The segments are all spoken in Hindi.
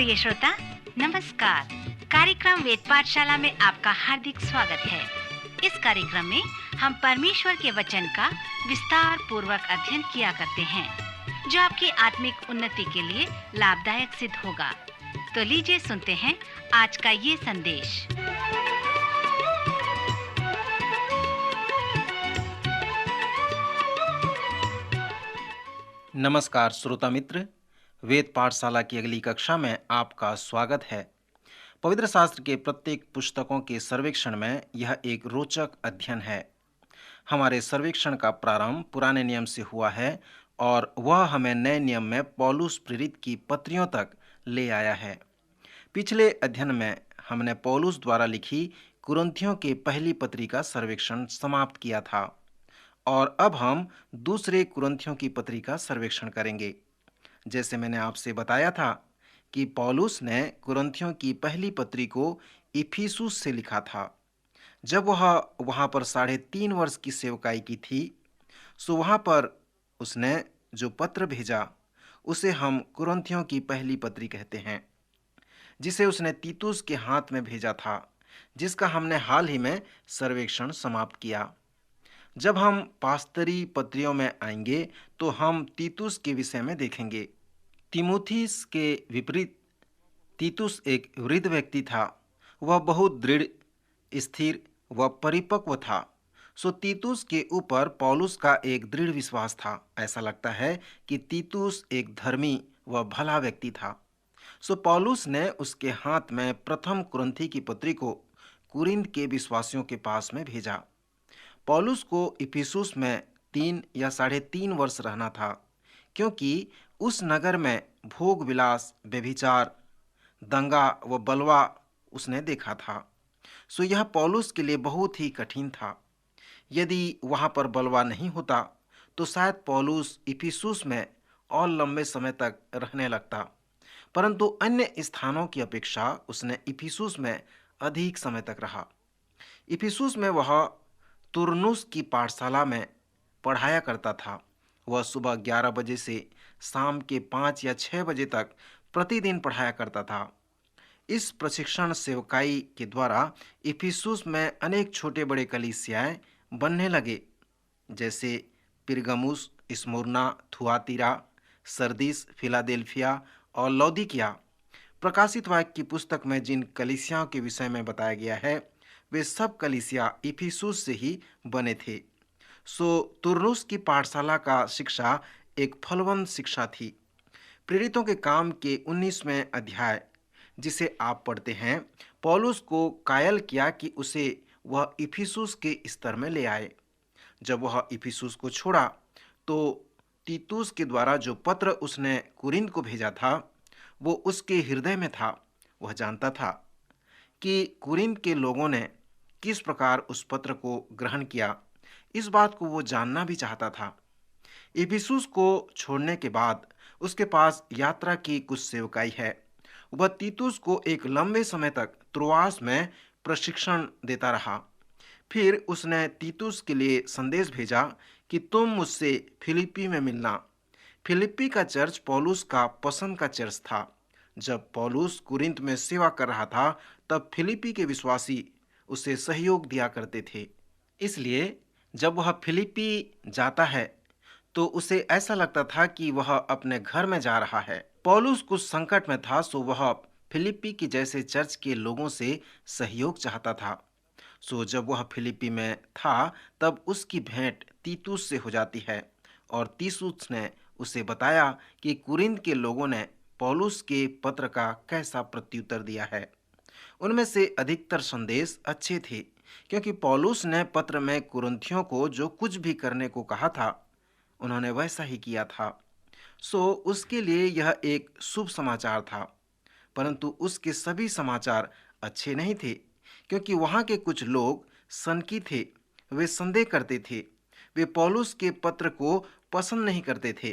प्रिय श्रोता, नमस्कार। कार्यक्रम वेद पाठशाला में आपका हार्दिक स्वागत है। इस कार्यक्रम में हम परमेश्वर के वचन का विस्तार पूर्वक अध्ययन किया करते हैं, जो आपकी आत्मिक उन्नति के लिए लाभदायक सिद्ध होगा। तो लीजिए सुनते हैं आज का ये संदेश। नमस्कार श्रोता मित्र, वेद पाठशाला की अगली कक्षा में आपका स्वागत है। पवित्र शास्त्र के प्रत्येक पुस्तकों के सर्वेक्षण में यह एक रोचक अध्ययन है। हमारे सर्वेक्षण का प्रारंभ पुराने नियम से हुआ है और वह हमें नए नियम में पौलुस प्रेरित की पत्रियों तक ले आया है। पिछले अध्ययन में हमने पौलुस द्वारा लिखी कुरिन्थियों के पहली पत्री का सर्वेक्षण समाप्त किया था और अब हम दूसरे कुरिन्थियों की पत्री का सर्वेक्षण करेंगे। जैसे मैंने आपसे बताया था कि पौलुस ने कुरिन्थियों की पहली पत्री को इफिसुस से लिखा था। जब वह वहाँ पर 3.5 वर्ष की सेवकाई की थी, सो वहाँ पर उसने जो पत्र भेजा उसे हम कुरिन्थियों की पहली पत्री कहते हैं, जिसे उसने तीतुस के हाथ में भेजा था, जिसका हमने हाल ही में सर्वेक्षण समाप्त किया। जब हम पास्तरी पत्रियों में आएंगे तो हम तीतुस के विषय में देखेंगे। तीमुथिस के विपरीत तीतुस एक वृद्ध व्यक्ति था। वह बहुत दृढ़, स्थिर व परिपक्व था। सो तीतुस के ऊपर पौलुस का एक दृढ़ विश्वास था। ऐसा लगता है कि तीतुस एक धर्मी व भला व्यक्ति था। सो पौलुस ने उसके हाथ में प्रथम कुरिन्थी की पत्री को कुरिन्थ के विश्वासियों के पास में भेजा। पौलुस को इफिसुस में 3 या 3.5 वर्ष रहना था, क्योंकि उस नगर में भोग विलास, व्यभिचार, दंगा व बलवा उसने देखा था। सो यह पौलुस के लिए बहुत ही कठिन था। यदि वहाँ पर बलवा नहीं होता तो शायद पौलुस इफिसुस में और लंबे समय तक रहने लगता, परंतु अन्य स्थानों की अपेक्षा उसने इफिसुस में अधिक समय तक रहा। इफिसुस में वह तुरनुस की पाठशाला में पढ़ाया करता था। वह सुबह 11 बजे से शाम के 5 या 6 बजे तक प्रतिदिन पढ़ाया करता था। इस प्रशिक्षण सेवकाई के द्वारा इफिसुस में अनेक छोटे बड़े कलीसियाएं बनने लगे, जैसे पिरगमुस, स्मुर्ना, थुआतीरा, सरदीस, फिलाडेल्फिया और लौदीकिया। प्रकाशित वाक्य की पुस्तक में जिन कलीसियाओं के विषय में बताया गया है, वे सब कलीसिया इफिसुस से ही बने थे। सो तुरनुस की पाठशाला का शिक्षा एक फलवंत शिक्षा थी। प्रेरितों के काम के 19वें अध्याय, जिसे आप पढ़ते हैं, पौलुस को कायल किया कि उसे वह इफिसुस के स्तर में ले आए। जब वह इफिसुस को छोड़ा तो तीतुस के द्वारा जो पत्र उसने कुरिन्थ को भेजा था, वो उसके हृदय में था। वह जानता था कि कुरिन्थ के लोगों ने किस प्रकार उस पत्र को ग्रहण किया। इस बात को वो जानना भी चाहता था। इफिसुस को छोड़ने के बाद उसके पास यात्रा की कुछ सेवकाई है। वह तीतुस को एक लंबे समय तक त्रोआस में प्रशिक्षण देता रहा। फिर उसने तीतुस के लिए संदेश भेजा कि तुम मुझसे फिलिप्पी में मिलना। फिलिप्पी का चर्च पौलुस का पसंद का चर्च था। जब पौलुस कुरिन्थ में सेवा कर रहा था, तब फिलिप्पी के विश्वासी उसे सहयोग दिया करते थे। इसलिए जब वह फिलिप्पी जाता है तो उसे ऐसा लगता था कि वह अपने घर में जा रहा है। पौलुस कुछ संकट में था, सो वह फिलिप्पी के जैसे चर्च के लोगों से सहयोग चाहता था। सो जब वह फिलिप्पी में था, तब उसकी भेंट तीतुस से हो जाती है और तीतुस ने उसे बताया कि कुरिन्थ के लोगों ने पौलुस के पत्र का कैसा प्रत्युत्तर दिया है। उनमें से अधिकतर संदेश अच्छे थे, क्योंकि पौलुस ने पत्र में कुरिन्थियों को जो कुछ भी करने को कहा था, उन्होंने वैसा ही किया था। सो उसके लिए यह एक शुभ समाचार था, परंतु उसके सभी समाचार अच्छे नहीं थे, क्योंकि वहाँ के कुछ लोग सनकी थे। वे संदेह करते थे। वे पौलुस के पत्र को पसंद नहीं करते थे,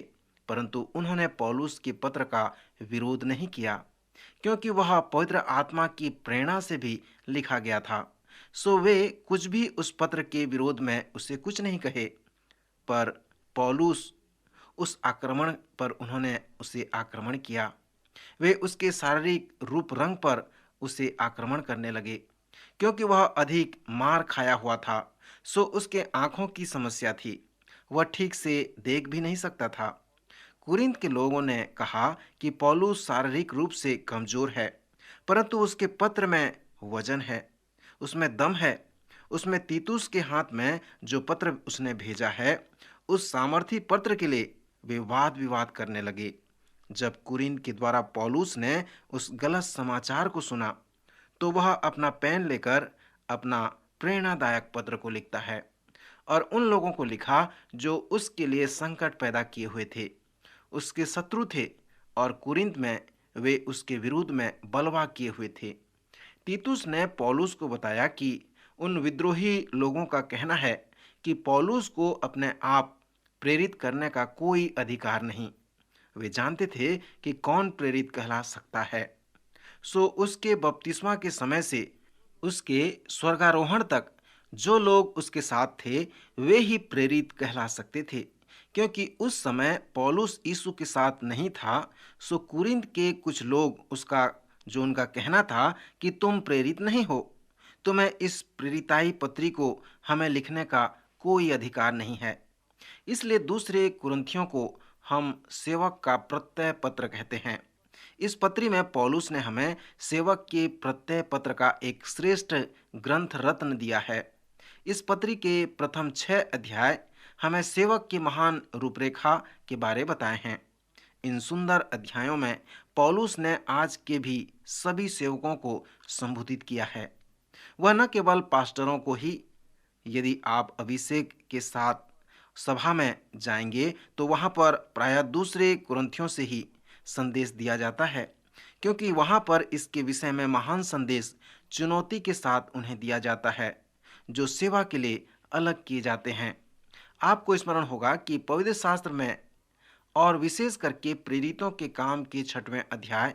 परंतु उन्होंने पौलुस के पत्र का विरोध नहीं किया, क्योंकि वह पवित्र आत्मा की प्रेरणा से भी लिखा गया था। सो वे कुछ भी उस पत्र के विरोध में उसे कुछ नहीं कहे, पर पौलुस उस आक्रमण पर उन्होंने उसे आक्रमण किया। वे उसके शारीरिक रूप रंग पर उसे आक्रमण करने लगे। क्योंकि वह अधिक मार खाया हुआ था, सो उसके आंखों की समस्या थी। वह ठीक से देख भी नहीं सकता था। कुरिन्थ के लोगों ने कहा कि पौलुस शारीरिक रूप से कमजोर है, परंतु उसके पत्र में वजन है, उसमें दम है। उसमें तीतुस के हाथ में जो पत्र उसने भेजा है, उस सामर्थी पत्र के लिए वे वाद विवाद करने लगे। जब कुरिन्थ के द्वारा पौलुस ने उस गलत समाचार को सुना, तो वह अपना पेन लेकर अपना प्रेरणादायक पत्र को लिखता है और उन लोगों को लिखा जो उसके लिए संकट पैदा किए हुए थे, उसके शत्रु थे और कुरिन्थ में वे उसके विरुद्ध में बलवा किए हुए थे। तीतुस ने पौलुस को बताया कि उन विद्रोही लोगों का कहना है कि पौलुस को अपने आप प्रेरित करने का कोई अधिकार नहीं। वे जानते थे कि कौन प्रेरित कहला सकता है। सो उसके बपतिस्मा के समय से उसके स्वर्गारोहण तक जो लोग उसके साथ थे, वे ही प्रेरित कहला सकते थे। क्योंकि उस समय पौलुस यीशु के साथ नहीं था, सो कुरिन्थ के कुछ लोग उसका जो उनका कहना था कि तुम प्रेरित नहीं हो, तुम्हें इस प्रेरिताई पत्री को हमें लिखने का कोई अधिकार नहीं है। इसलिए दूसरे कुरिन्थियों को हम सेवक का प्रत्यय पत्र कहते हैं। इस पत्री में पौलुस ने हमें सेवक के प्रत्यय पत्र का एक श्रेष्ठ ग्रंथ रत्न दिया है। इस पत्री के प्रथम 6 अध्याय हमें सेवक की महान रूपरेखा के बारे बताए हैं। इन सुंदर अध्यायों में पौलुस ने आज के भी सभी सेवकों को संबोधित किया है। वह न केवल पास्टरों को ही, यदि आप अभिषेक के साथ सभा में जाएंगे तो वहां पर प्रायः दूसरे कुरिन्थियों से ही संदेश दिया जाता है, क्योंकि वहां पर इसके विषय में महान संदेश चुनौती के साथ उन्हें दिया जाता है, जो सेवा के लिए अलग किए जाते हैं। आपको स्मरण होगा कि पवित्र शास्त्र में और विशेष करके प्रेरितों के काम के 6वें अध्याय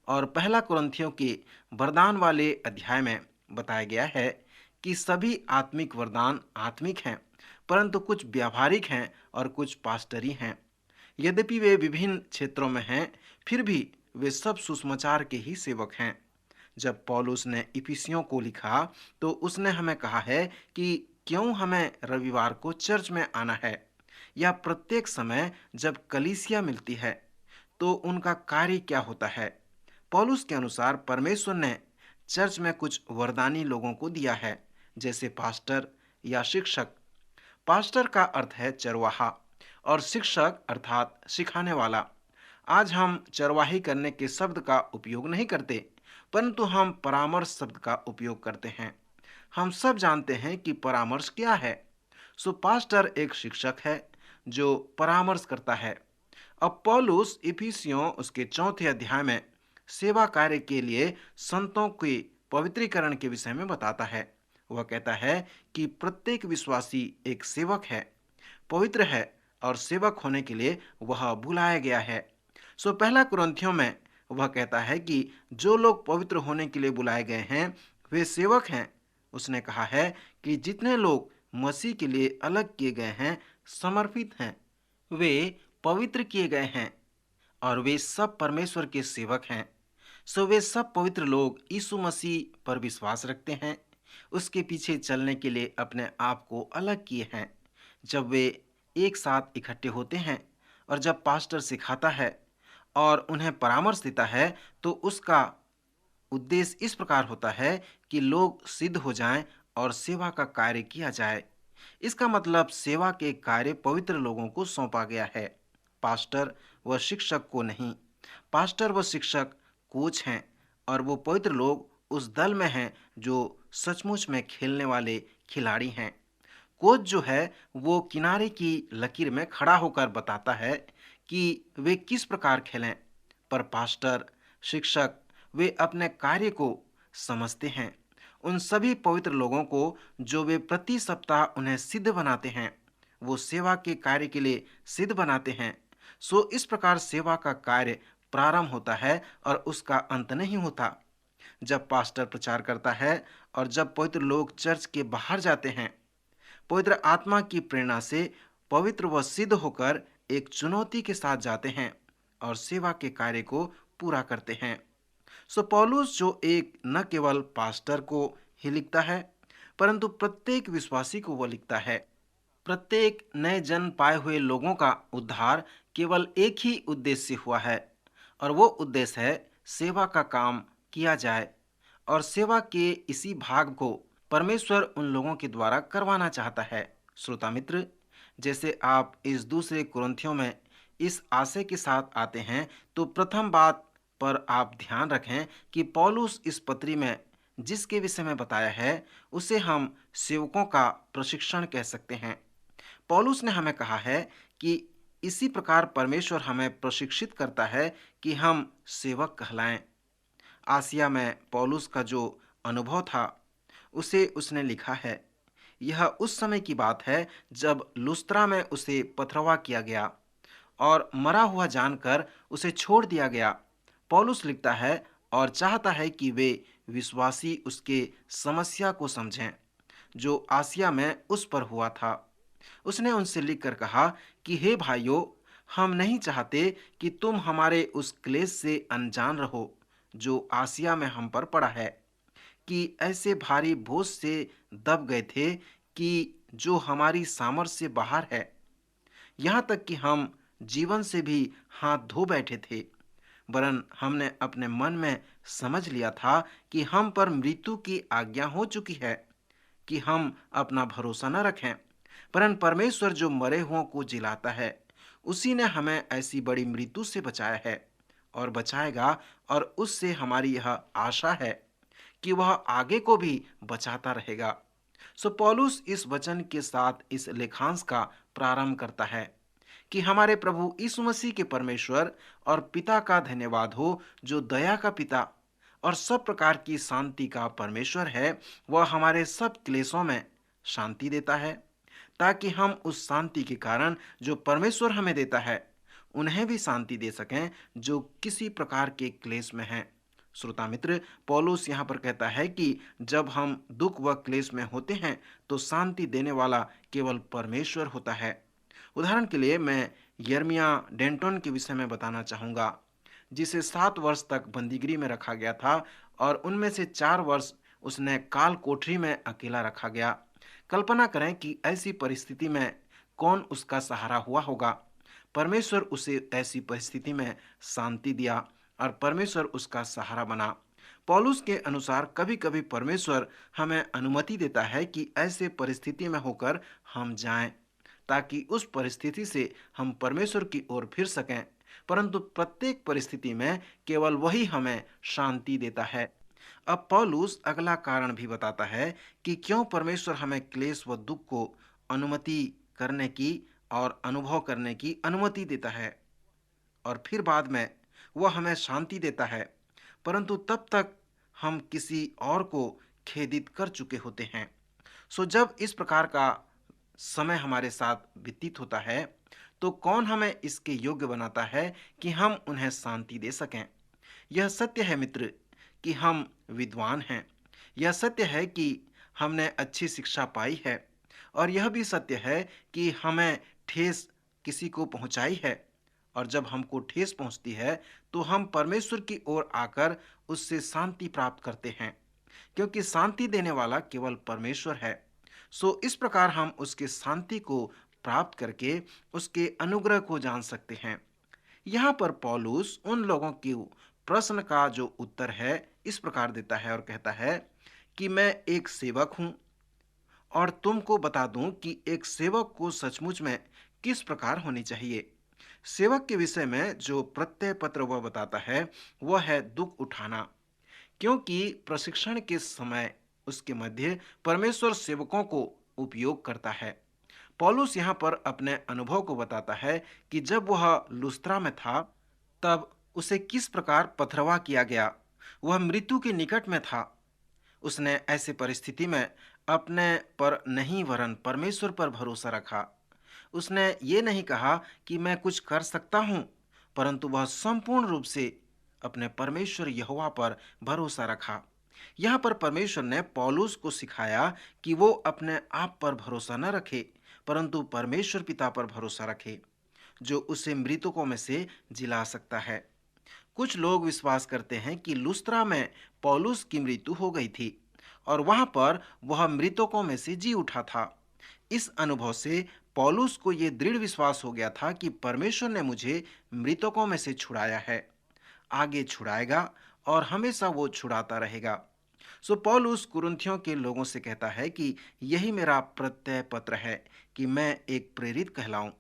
और पहला कुरिन्थियों के वरदान वाले अध्याय में बताया गया है कि सभी आत्मिक वरदान आत्मिक हैं, परंतु कुछ व्यावहारिक हैं और कुछ पास्टरी हैं। यद्यपि वे विभिन्न क्षेत्रों में हैं, फिर भी वे सब सुसमाचार के ही सेवक हैं। जब पौलुस ने इफिसियों को लिखा तो उसने हमें कहा है कि क्यों हमें रविवार को चर्च में आना है या प्रत्येक समय जब कलीसिया मिलती है तो उनका कार्य क्या होता है। पौलुस के अनुसार परमेश्वर ने चर्च में कुछ वरदानी लोगों को दिया है, जैसे पास्टर या शिक्षक। पास्टर का अर्थ है चरवाहा और शिक्षक अर्थात सिखाने वाला। आज हम चरवाही करने के शब्द का उपयोग नहीं करते, परंतु हम परामर्श शब्द का उपयोग करते हैं। हम सब जानते हैं कि परामर्श क्या है। सो पास्टर एक शिक्षक है जो परामर्श करता है। अब पौलुस इफिसियों उसके 4 अध्याय में सेवा कार्य के लिए संतों के पवित्रीकरण के विषय में बताता है। वह कहता है कि प्रत्येक विश्वासी एक सेवक है, पवित्र है और सेवक होने के लिए वह बुलाया गया है। सो पहला कुरिन्थियों में वह कहता है कि जो लोग पवित्र होने के लिए बुलाए गए हैं वे सेवक हैं। उसने कहा है कि जितने लोग मसीह के लिए अलग किए गए हैं, समर्पित हैं, वे पवित्र किए गए हैं और वे सब परमेश्वर के सेवक हैं। सो वे सब पवित्र लोग यीशु मसीह पर विश्वास रखते हैं, उसके पीछे चलने के लिए अपने आप को अलग किए हैं। जब वे एक साथ इकट्ठे होते हैं और जब पास्टर सिखाता है और उन्हें परामर्श देता है तो उसका उद्देश्य इस प्रकार होता है कि लोग सिद्ध हो जाएं और सेवा का कार्य किया जाए। इसका मतलब सेवा के कार्य पवित्र लोगों को सौंपा गया है, पास्टर व शिक्षक को नहीं। पास्टर व शिक्षक कोच हैं और वो पवित्र लोग उस दल में हैं जो सचमुच में खेलने वाले खिलाड़ी हैं। कोच जो है वो किनारे की लकीर में खड़ा होकर बताता है कि वे किस प्रकार खेलें, पर पास्टर शिक्षक वे अपने कार्य को समझते हैं। उन सभी पवित्र लोगों को जो वे प्रति सप्ताह उन्हें सिद्ध बनाते हैं, वो सेवा के कार्य के लिए सिद्ध बनाते हैं। सो इस प्रकार सेवा का कार्य प्रारंभ होता है और उसका अंत नहीं होता। जब पास्टर प्रचार करता है और जब पवित्र लोग चर्च के बाहर जाते हैं, पवित्र आत्मा की प्रेरणा से पवित्र व सिद्ध होकर एक चुनौती के साथ जाते हैं और सेवा के कार्य को पूरा करते हैं। सो पौलुस जो एक न केवल पास्टर को ही लिखता है, परंतु प्रत्येक विश्वासी को वो लिखता है। प्रत्येक नए जन्म पाए हुए लोगों का उद्धार केवल एक ही उद्देश्य से हुआ है, और वो उद्देश्य है सेवा का काम किया जाए। और सेवा के इसी भाग को परमेश्वर उन लोगों के द्वारा करवाना चाहता है। श्रोता मित्र, जैसे आप इस दूसरे कुरिन्थियों में इस आशय के साथ आते हैं, तो प्रथम बात पर आप ध्यान रखें कि पौलुस इस पत्री में जिसके विषय में बताया है, उसे हम सेवकों का प्रशिक्षण कह सकते हैं। पौलुस ने हमें कहा है कि इसी प्रकार परमेश्वर हमें प्रशिक्षित करता है कि हम सेवक कहलाएं। आसिया में पौलुस का जो अनुभव था, उसे उसने लिखा है। यह उस समय की बात है जब लुस्त्रा में उसे पथरवा किया गया और मरा हुआ जानकर उसे छोड़ दिया गया। पौलुस लिखता है और चाहता है कि वे विश्वासी उसके समस्या को समझें जो आसिया में उस पर हुआ था। उसने उनसे लिखकर कहा कि हे भाइयों, हम नहीं चाहते कि तुम हमारे उस क्लेश से अनजान रहो जो आसिया में हम पर पड़ा है, कि ऐसे भारी बोझ से दब गए थे कि जो हमारी सामर्थ्य से बाहर है, यहाँ तक कि हम जीवन से भी हाथ धो बैठे थे। वरन हमने अपने मन में समझ लिया था कि हम पर मृत्यु की आज्ञा हो चुकी है, कि हम अपना भरोसा न रखें, परंतु परमेश्वर जो मरे हुओं को जिलाता है, उसी ने हमें ऐसी बड़ी मृत्यु से बचाया है और बचाएगा। और उससे हमारी यह आशा है कि वह आगे को भी बचाता रहेगा। सो पौलुस इस वचन के साथ इस लेखांश का प्रारंभ करता है कि हमारे प्रभु यीशु मसीह के परमेश्वर और पिता का धन्यवाद हो, जो दया का पिता और सब प्रकार की शांति का परमेश्वर है। वह हमारे सब क्लेशों में शांति देता है, ताकि हम उस शांति के कारण जो परमेश्वर हमें देता है, उन्हें भी शांति दे सकें जो किसी प्रकार के क्लेश में हैं। श्रोता मित्र, पौलुस यहाँ पर कहता है कि जब हम दुख व क्लेश में होते हैं, तो शांति देने वाला केवल परमेश्वर होता है। उदाहरण के लिए मैं यिर्मयाह डेंटन के विषय में बताना चाहूँगा, जिसे 7 वर्ष तक बंदीगृह में रखा गया था और उनमें से 4 वर्ष उसने काल कोठरी में अकेला रखा गया। कल्पना करें कि ऐसी परिस्थिति में कौन उसका सहारा हुआ होगा। परमेश्वर उसे ऐसी परिस्थिति में शांति दिया और परमेश्वर उसका सहारा बना। पौलुस के अनुसार कभी कभी परमेश्वर हमें अनुमति देता है कि ऐसे परिस्थिति में होकर हम जाएं, ताकि उस परिस्थिति से हम परमेश्वर की ओर फिर सकें। परंतु प्रत्येक परिस्थिति में केवल वही हमें शांति देता है। अब पौलुस अगला कारण भी बताता है कि क्यों परमेश्वर हमें क्लेश व दुख को अनुमति करने की और अनुभव करने की अनुमति देता है, और फिर बाद में वह हमें शांति देता है, परंतु तब तक हम किसी और को खेदित कर चुके होते हैं। सो जब इस प्रकार का समय हमारे साथ व्यतीत होता है, तो कौन हमें इसके योग्य बनाता है कि हम उन्हें शांति दे सकें। यह सत्य है मित्र कि हम विद्वान हैं। यह सत्य है कि हमने अच्छी शिक्षा पाई है, और यह भी सत्य है कि हमें ठेस किसी को पहुंचाई है, और जब हमको ठेस पहुंचती है तो हम परमेश्वर की ओर आकर उससे शांति प्राप्त करते हैं, क्योंकि शांति देने वाला केवल परमेश्वर है। सो इस प्रकार हम उसके शांति को प्राप्त करके उसके अनुग्रह को जान सकते हैं। यहाँ पर पौलुस उन लोगों के प्रश्न का जो उत्तर है इस प्रकार देता है और कहता है कि मैं एक सेवक हूँ, और तुमको बता दूं कि एक सेवक को सचमुच में किस प्रकार होनी चाहिए। सेवक के विषय में जो प्रत्यय पत्र वह बताता है, वह है दुख उठाना, क्योंकि प्रशिक्षण के समय उसके मध्य परमेश्वर सेवकों को उपयोग करता है। पौलुस यहाँ पर अपने अनुभव को बताता है कि जब वह लुस्त्रा में था, तब उसे किस प्रकार पथरवा किया गया। वह मृत्यु के निकट में था। उसने ऐसे परिस्थिति में अपने पर नहीं वरन परमेश्वर पर भरोसा रखा। उसने ये नहीं कहा कि मैं कुछ कर सकता हूँ, परंतु वह संपूर्ण रूप से अपने परमेश्वर यहोवा पर भरोसा रखा। यहाँ पर परमेश्वर ने पौलुस को सिखाया कि वो अपने आप पर भरोसा न रखे, परंतु परमेश्वर पिता पर भरोसा रखे, जो उसे मृतकों में से जिला सकता है। कुछ लोग विश्वास करते हैं कि लुस्त्रा में पौलुस की मृत्यु हो गई थी और वहां पर वह मृतकों में से जी उठा था। इस अनुभव से पौलुस को यह दृढ़ विश्वास हो गया था कि परमेश्वर ने मुझे मृतकों में से छुड़ाया है, आगे छुड़ाएगा और हमेशा वो छुड़ाता रहेगा। सो पौलुस कुरिन्थियों के लोगों से कहता है कि यही मेरा प्रत्यय पत्र है कि मैं एक प्रेरित कहलाऊं।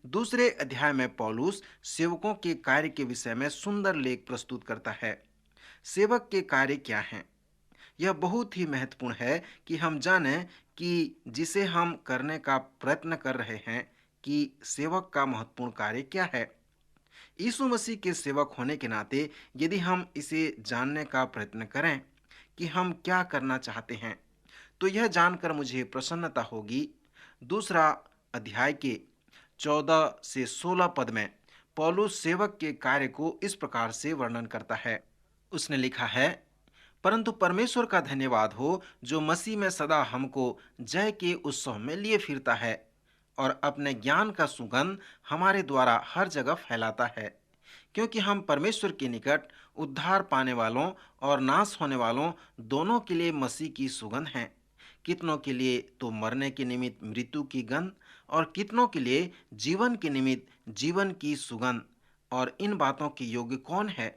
दूसरे अध्याय में पौलुस सेवकों के कार्य के विषय में सुंदर लेख प्रस्तुत करता है। सेवक के कार्य क्या हैं? यह बहुत ही महत्वपूर्ण है कि हम जानें कि जिसे हम करने का प्रयत्न कर रहे हैं कि सेवक का महत्वपूर्ण कार्य क्या है। यीशु मसीह के सेवक होने के नाते यदि हम इसे जानने का प्रयत्न करें कि हम क्या करना चाहते हैं, तो यह जानकर मुझे प्रसन्नता होगी। दूसरा अध्याय के 14 से 16 पद में पौलुस सेवक के कार्य को इस प्रकार से वर्णन करता है। उसने लिखा है, परंतु परमेश्वर का धन्यवाद हो जो मसीह में सदा हमको जय के उत्सव में लिए फिरता है और अपने ज्ञान का सुगंध हमारे द्वारा हर जगह फैलाता है, क्योंकि हम परमेश्वर के निकट उद्धार पाने वालों और नाश होने वालों दोनों के लिए मसीह की सुगंध हैं। कितनों के लिए तो मरने के निमित्त मृत्यु की गंध और कितनों के लिए जीवन के निमित्त जीवन की सुगंध। और इन बातों के योग्य कौन है?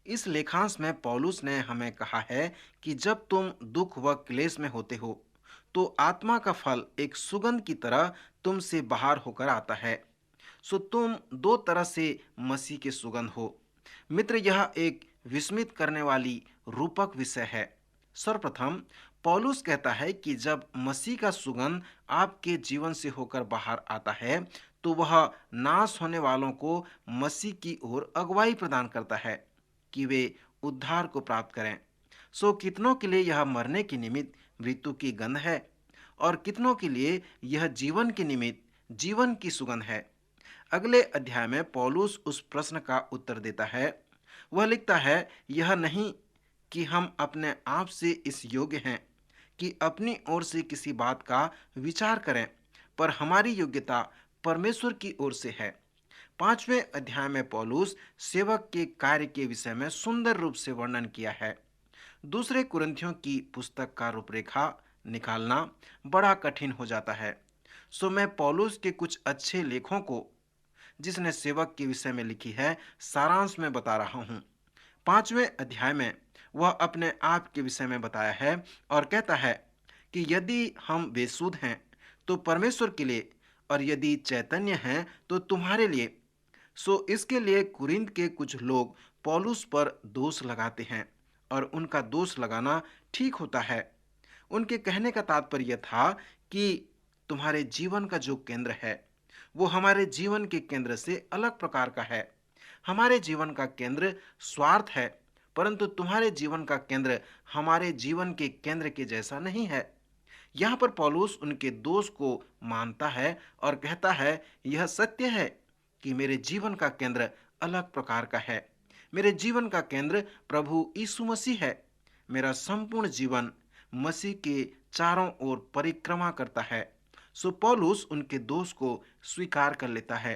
इस लेखांश में पौलुस ने हमें कहा है कि जब तुम दुख व क्लेश में होते हो तो आत्मा का फल एक सुगंध की तरह तुमसे बाहर होकर आता है। सो तुम दो तरह से मसीह के सुगंध हो। मित्र, यह एक विस्मित करने वाली रूपक विषय है। सर्वप्रथम पौलुस कहता है कि जब मसीह का सुगंध आपके जीवन से होकर बाहर आता है तो वह नाश होने वालों को मसीह की ओर अगुवाई प्रदान करता है कि वे उद्धार को प्राप्त करें। सो कितनों के लिए यह मरने के निमित्त मृत्यु की गंध है और कितनों के लिए यह जीवन के निमित्त जीवन की सुगंध है। अगले अध्याय में पौलुस उस प्रश्न का उत्तर देता है। वह लिखता है, यह नहीं कि हम अपने आप से इस योग्य हैं कि अपनी ओर से किसी बात का विचार करें, पर हमारी योग्यता परमेश्वर की ओर से है। 5वें अध्याय में पौलुस सेवक के कार्य के विषय में सुंदर रूप से वर्णन किया है। दूसरे कुरिन्थियों की पुस्तक का रूपरेखा निकालना बड़ा कठिन हो जाता है। सो मैं पौलुस के कुछ अच्छे लेखों को जिसने सेवक के विषय में लिखी है सारांश में बता रहा हूँ। 5वें अध्याय में वह अपने आप के विषय में बताया है और कहता है कि यदि हम बेसुध हैं तो परमेश्वर के लिए, और यदि चैतन्य हैं तो तुम्हारे लिए। सो इसके लिए कुरिन्थ के कुछ लोग पौलुस पर दोष लगाते हैं और उनका दोष लगाना ठीक होता है। उनके कहने का तात्पर्य था कि तुम्हारे जीवन का जो केंद्र है वो हमारे जीवन के केंद्र से अलग प्रकार का है। हमारे जीवन का केंद्र स्वार्थ है, परंतु तुम्हारे जीवन का केंद्र हमारे जीवन के केंद्र के जैसा नहीं है। यहाँ पर पौलुस उनके दोष को मानता है और कहता है, यह सत्य है कि मेरे जीवन का केंद्र अलग प्रकार का है। मेरे जीवन का केंद्र प्रभु यीशु मसीह है। मेरा संपूर्ण जीवन मसीह के चारों ओर परिक्रमा करता है। सो पौलुस उनके दोष को स्वीकार कर लेता है।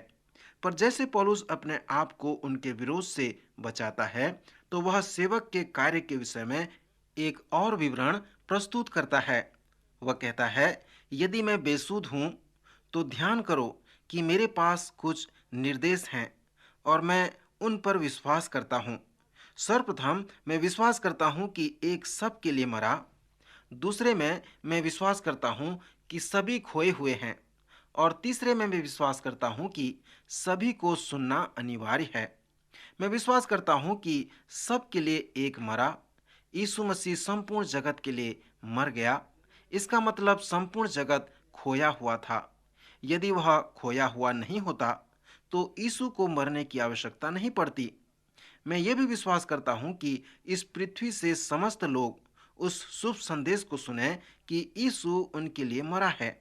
पर जैसे पौलुस अपने आप को उनके विरोध से बचाता है, तो वह सेवक के कार्य के विषय में एक और विवरण प्रस्तुत करता है। वह कहता है, यदि मैं बेसुध हूं तो ध्यान करो कि मेरे पास कुछ निर्देश हैं और मैं उन पर विश्वास करता हूं। सर्वप्रथम मैं विश्वास करता हूं कि एक सब के लिए मरा। दूसरे में मैं विश्वास करता हूं कि सभी खोए हुए हैं। और तीसरे में मैं विश्वास करता हूं कि सभी को सुनना अनिवार्य है। मैं विश्वास करता हूं कि सब के लिए एक मरा। यीशु मसीह संपूर्ण जगत के लिए मर गया। इसका मतलब संपूर्ण जगत खोया हुआ था। यदि वह खोया हुआ नहीं होता तो यीशु को मरने की आवश्यकता नहीं पड़ती। मैं ये भी विश्वास करता हूँ कि इस पृथ्वी से समस्त लोग उस शुभ संदेश को सुने कि यीशु उनके लिए मरा है।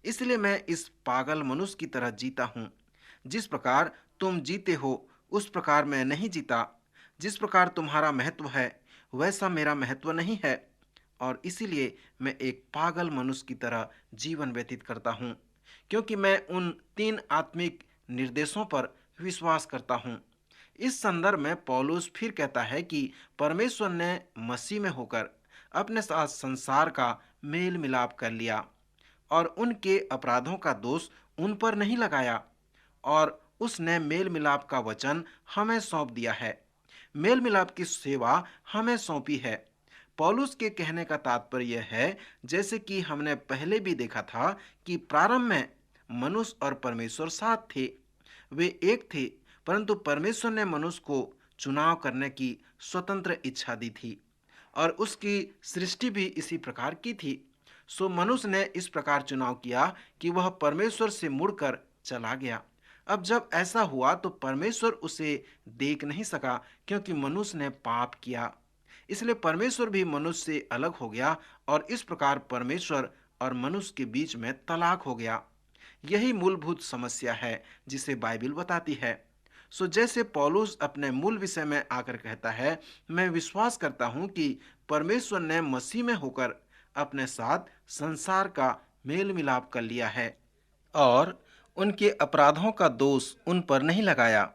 इसलिए मैं इस पागल मनुष्य की तरह जीता हूँ। जिस प्रकार तुम जीते हो उस प्रकार मैं नहीं जीता। जिस प्रकार तुम्हारा महत्व है वैसा मेरा महत्व नहीं है। और इसीलिए मैं एक पागल मनुष्य की तरह जीवन व्यतीत करता हूँ, क्योंकि मैं उन 3 आत्मिक निर्देशों पर विश्वास करता हूँ। इस संदर्भ में पौलुस फिर कहता है कि परमेश्वर ने मसीह में होकर अपने साथ संसार का मेल मिलाप कर लिया और उनके अपराधों का दोष उन पर नहीं लगाया, और उसने मेल मिलाप का वचन हमें सौंप दिया है। मेल मिलाप की सेवा हमें सौंपी है। पौलुस के कहने का तात्पर्य यह है, जैसे कि हमने पहले भी देखा था, कि प्रारंभ में मनुष्य और परमेश्वर साथ थे। वे एक थे, परंतु परमेश्वर ने मनुष्य को चुनाव करने की स्वतंत्र इच्छा दी थी और उसकी सृष्टि भी इसी प्रकार की थी। सो मनुष्य ने इस प्रकार चुनाव किया कि वह परमेश्वर से मुड़कर चला गया। अब जब ऐसा हुआ तो परमेश्वर उसे देख नहीं सका, क्योंकि मनुष्य ने पाप किया। इसलिए परमेश्वर भी मनुष्य से अलग हो गया और इस प्रकार परमेश्वर और मनुष्य के बीच में तलाक हो गया। यही मूलभूत समस्या है जिसे बाइबल बताती है। सो जैसे पौलुस अपने मूल विषय में आकर कहता है, मैं विश्वास करता हूं कि परमेश्वर ने मसीह में होकर अपने साथ संसार का मेल मिलाप कर लिया है और उनके अपराधों का दोष उन पर नहीं लगाया।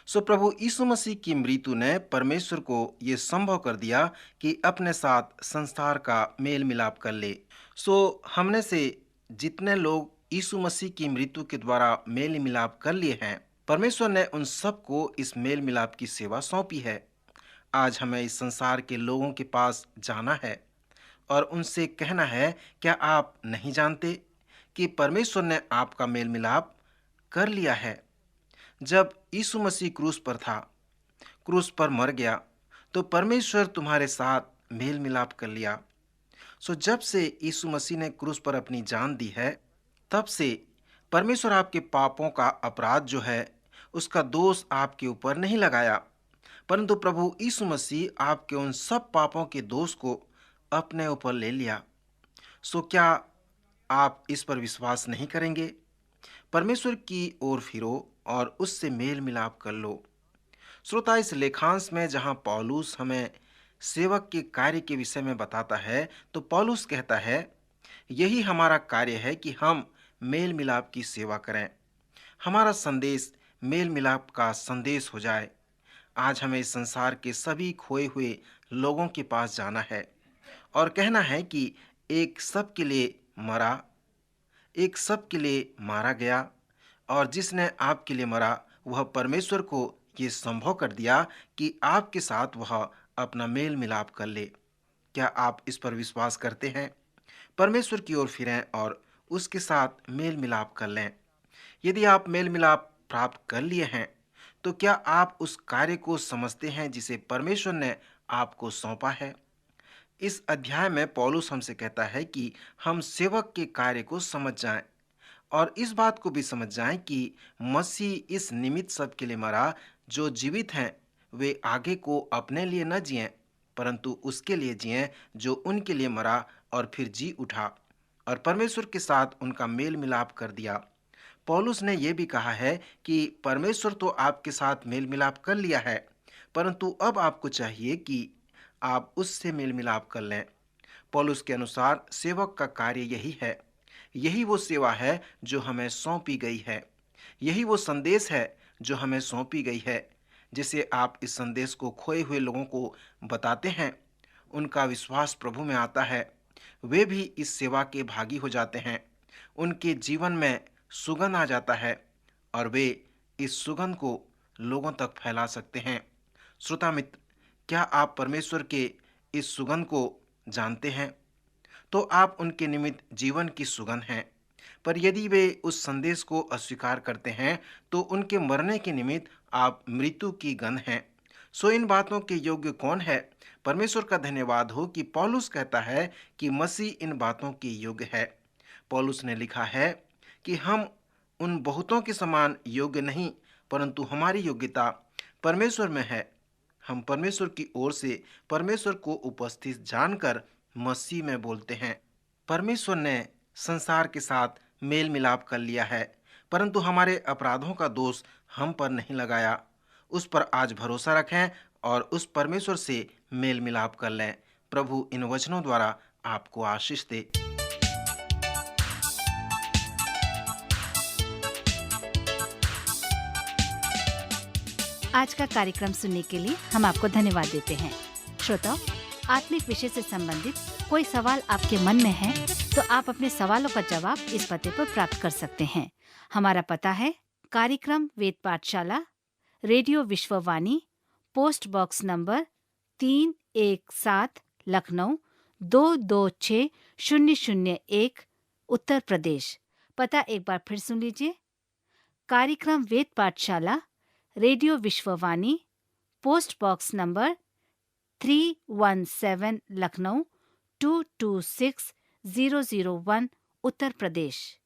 सो प्रभु यीशु मसीह की मृत्यु ने परमेश्वर को ये संभव कर दिया कि अपने साथ संसार का मेल मिलाप कर ले। सो हमने से जितने लोग यीशु मसीह की मृत्यु के द्वारा मेल मिलाप कर लिए हैं, परमेश्वर ने उन सबको इस मेल मिलाप की सेवा सौंपी है। आज हमें इस संसार के लोगों के पास जाना है और उनसे कहना है, क्या आप नहीं जानते कि परमेश्वर ने आपका मेल मिलाप कर लिया है? जब यीशु मसीह क्रूस पर था, क्रूस पर मर गया, तो परमेश्वर तुम्हारे साथ मेल मिलाप कर लिया। सो जब से यीशु मसीह ने क्रूस पर अपनी जान दी है, तब से परमेश्वर आपके पापों का अपराध जो है, उसका दोष आपके ऊपर नहीं लगाया, परंतु प्रभु यीशु मसीह आपके उन सब पापों के दोष को अपने ऊपर ले लिया। सो क्या आप इस पर विश्वास नहीं करेंगे? परमेश्वर की ओर फिरो और उससे मेल मिलाप कर लो। श्रोता, इस लेखांश में जहां पौलुस हमें सेवक के कार्य के विषय में बताता है, तो पौलुस कहता है, यही हमारा कार्य है कि हम मेल मिलाप की सेवा करें। हमारा संदेश मेल मिलाप का संदेश हो जाए। आज हमें इस संसार के सभी खोए हुए लोगों के पास जाना है और कहना है कि एक सब के लिए मरा, एक सब के लिए मारा गया, और जिसने आपके लिए मरा वह परमेश्वर को ये संभव कर दिया कि आपके साथ वह अपना मेल मिलाप कर ले। क्या आप इस पर विश्वास करते हैं? परमेश्वर की ओर फिरें और उसके साथ मेल मिलाप कर लें। यदि आप मेल मिलाप प्राप्त कर लिए हैं, तो क्या आप उस कार्य को समझते हैं जिसे परमेश्वर ने आपको सौंपा है? इस अध्याय में पौलुस हमसे कहता है कि हम सेवक के कार्य को समझ जाएं और इस बात को भी समझ जाएं कि मसीह इस निमित्त सबके लिए मरा, जो जीवित हैं वे आगे को अपने लिए न जिएं, परंतु उसके लिए जिएं जो उनके लिए मरा और फिर जी उठा और परमेश्वर के साथ उनका मेल मिलाप कर दिया। पौलुस ने यह भी कहा है कि परमेश्वर तो आपके साथ मेल मिलाप कर लिया है, परंतु अब आपको चाहिए कि आप उससे मेल मिलाप कर लें। पौलुस के अनुसार सेवक का कार्य यही है। यही वो सेवा है जो हमें सौंपी गई है। यही वो संदेश है जो हमें सौंपी गई है। जिसे आप इस संदेश को खोए हुए लोगों को बताते हैं, उनका विश्वास प्रभु में आता है, वे भी इस सेवा के भागी हो जाते हैं। उनके जीवन में सुगंध आ जाता है और वे इस सुगंध को लोगों तक फैला सकते हैं। श्रोता मित्र, क्या आप परमेश्वर के इस सुगंध को जानते हैं? तो आप उनके निमित्त जीवन की सुगंध हैं। पर यदि वे उस संदेश को अस्वीकार करते हैं, तो उनके मरने के निमित्त आप मृत्यु की गंध हैं। सो इन बातों के योग्य कौन है? परमेश्वर का धन्यवाद हो कि पौलुस कहता है कि मसीह इन बातों के योग्य है। पौलुस ने लिखा है कि हम उन बहुतों के समान योग्य नहीं, परंतु हमारी योग्यता परमेश्वर में है। हम परमेश्वर की ओर से परमेश्वर को उपस्थित जानकर मसीह में बोलते हैं। परमेश्वर ने संसार के साथ मेल मिलाप कर लिया है, परंतु हमारे अपराधों का दोष हम पर नहीं लगाया। उस पर आज भरोसा रखें और उस परमेश्वर से मेल मिलाप कर लें। प्रभु इन वचनों द्वारा आपको आशीष दे। आज का कार्यक्रम सुनने के लिए हम आपको धन्यवाद देते हैं। श्रोताओ, आत्मिक विषय से संबंधित कोई सवाल आपके मन में है तो आप अपने सवालों का जवाब इस पते पर प्राप्त कर सकते हैं। हमारा पता है कार्यक्रम Ved Pathshala, radio Vishwavani, post box number 317, Lucknow 226001, Uttar Pradesh. पता एक बार फिर सुन लीजिए। कार्यक्रम Ved Pathshala, radio Vishwavani, post box number 317, Lucknow 226001, Uttar Pradesh.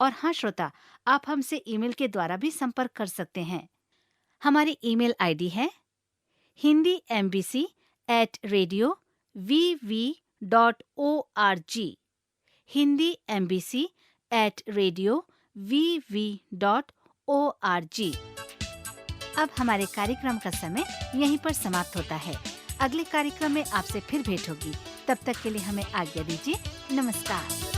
और हाँ श्रोता, आप हमसे ईमेल के द्वारा भी संपर्क कर सकते हैं। हमारी ईमेल आईडी है hindiembc@radio.vv.org, hindiembc@radio.vv.org। अब हमारे कार्यक्रम का समय यहीं पर समाप्त होता है। अगले कार्यक्रम में आपसे फिर भेंट होगी। तब तक के लिए हमें आज्ञा दीजिए। नमस्कार।